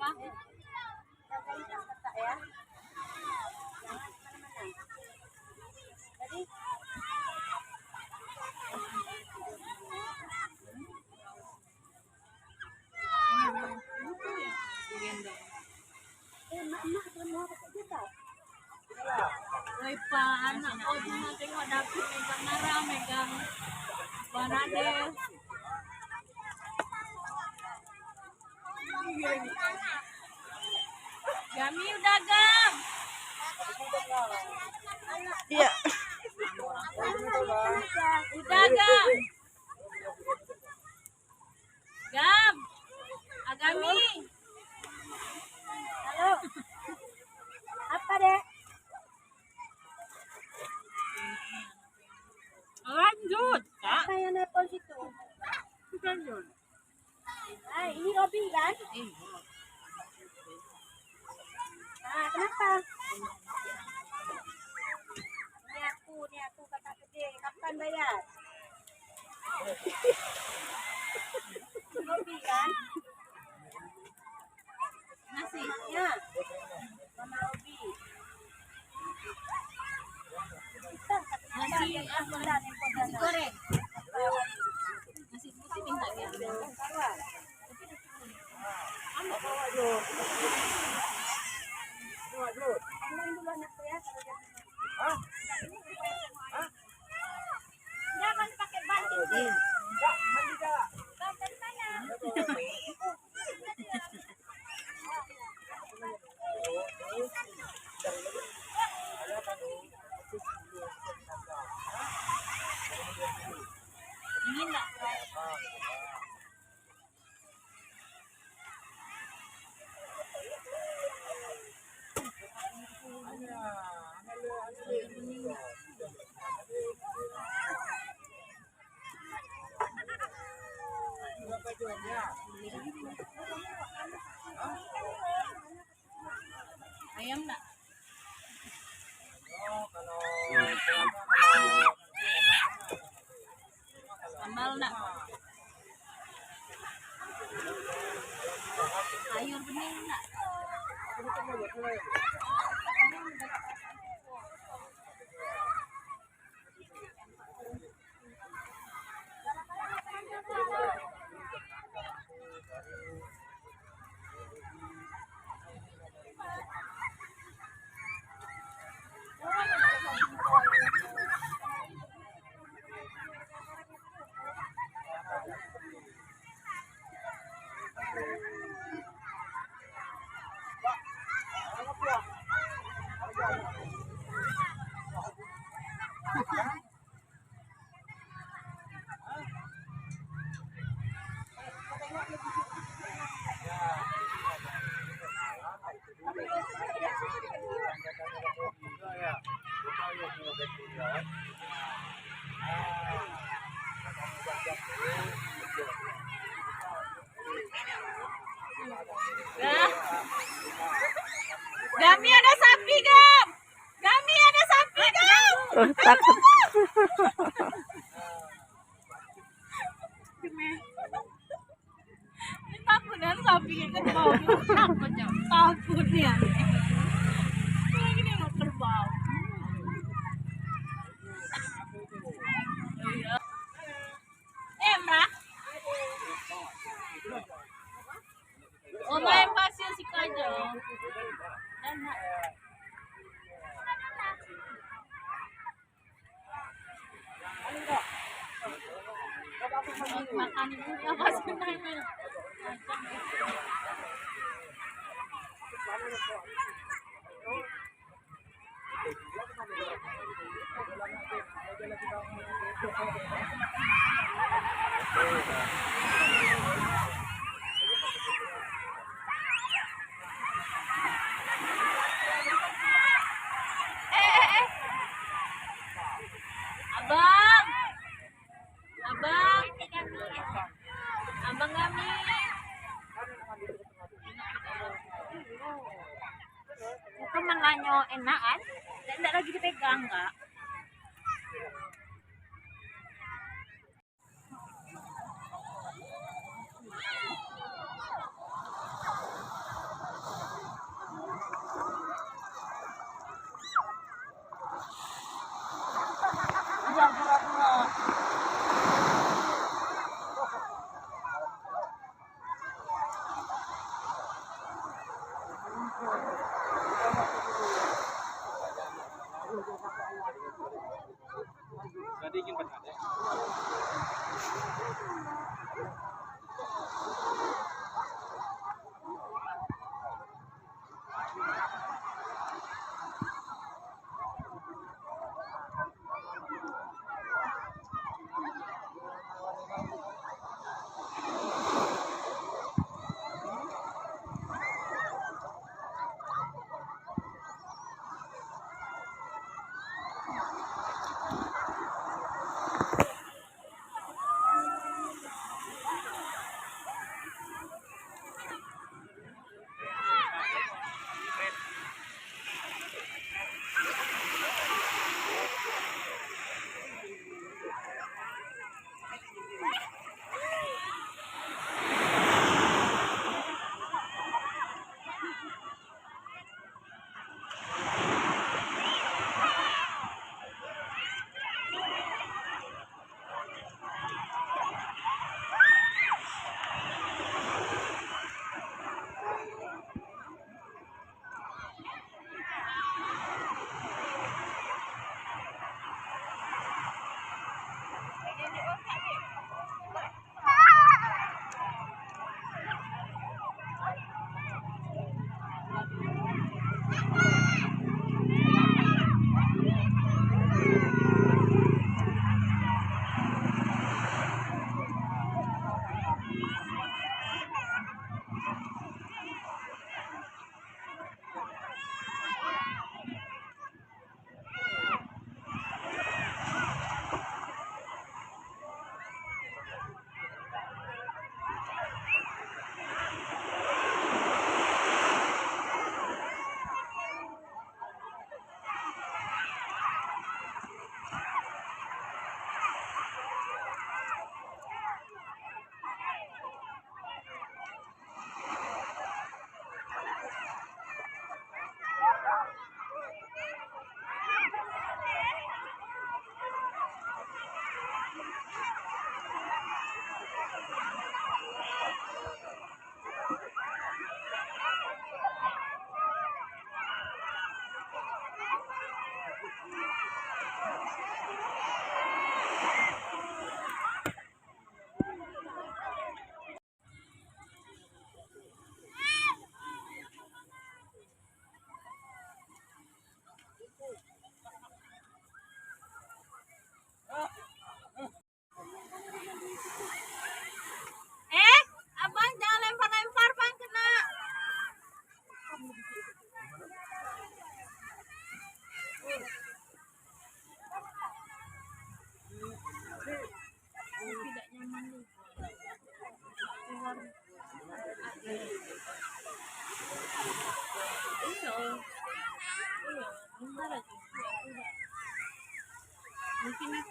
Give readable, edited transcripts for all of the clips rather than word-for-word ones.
Jagain tas kakak ya. Jangan kemana-mana. Jadi emak mau pakai kita. Woi pa, anak ko din natin hadapin megang marah, megang banade. Gami udah gam. Iya. Udah gam. Gam. Agami. Halo. Apa, Dek? Lanjut, Kak. Apa yang nelpon situ? Lanjut. Ah, ini Robi kan? Ah, kenapa? Ini aku kakak gede. Kapan bayar? Robi kan? Nasi. Ya. Mama Robi. Nasi nasi goreng. Nasi putih minta dia. Tangan dulu anakku ya. Jangan pakai banting. Banting mana? Ini enggak. Ayam enggak? Sambal enggak? Sayur bening enggak? Gami ada sapi, Gam. Gami ada sapi, Gam. Oh, takut. Ini takut dan sapi kan bau. Takutnya, takutnya. Lagi nih mau kerbau. Emrah. Oh, main pasir si Kajol. Dan makan ibu ya pasti main. Abang. Abang. Abang Gami. Itu menanyo enak kan? Tidak lagi dipegang enggak?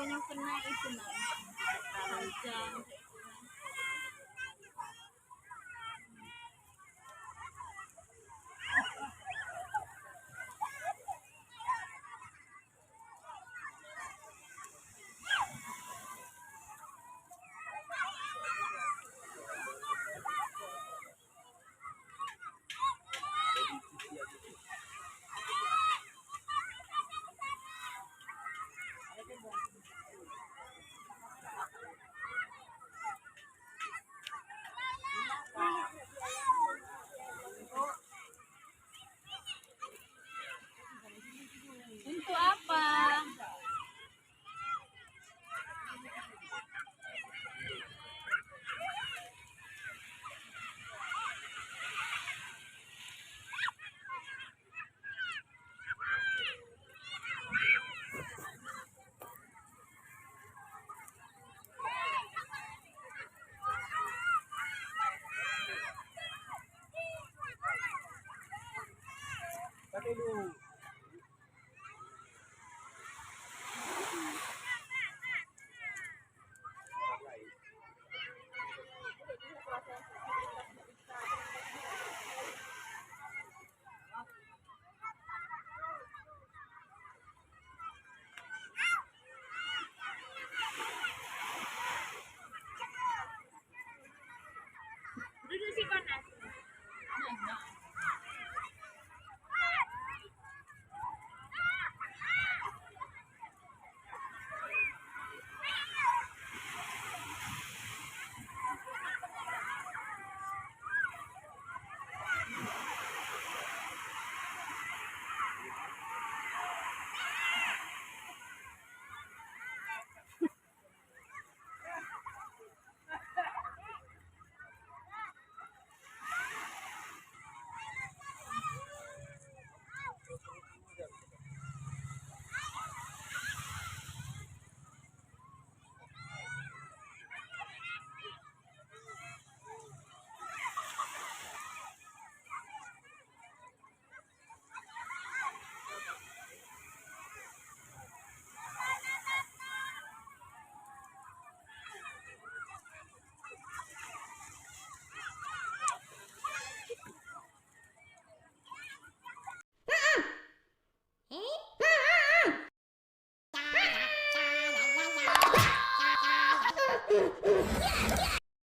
kanyang pinaipunan. Diyan. Untuk apa? Duduk si panas. Yeah!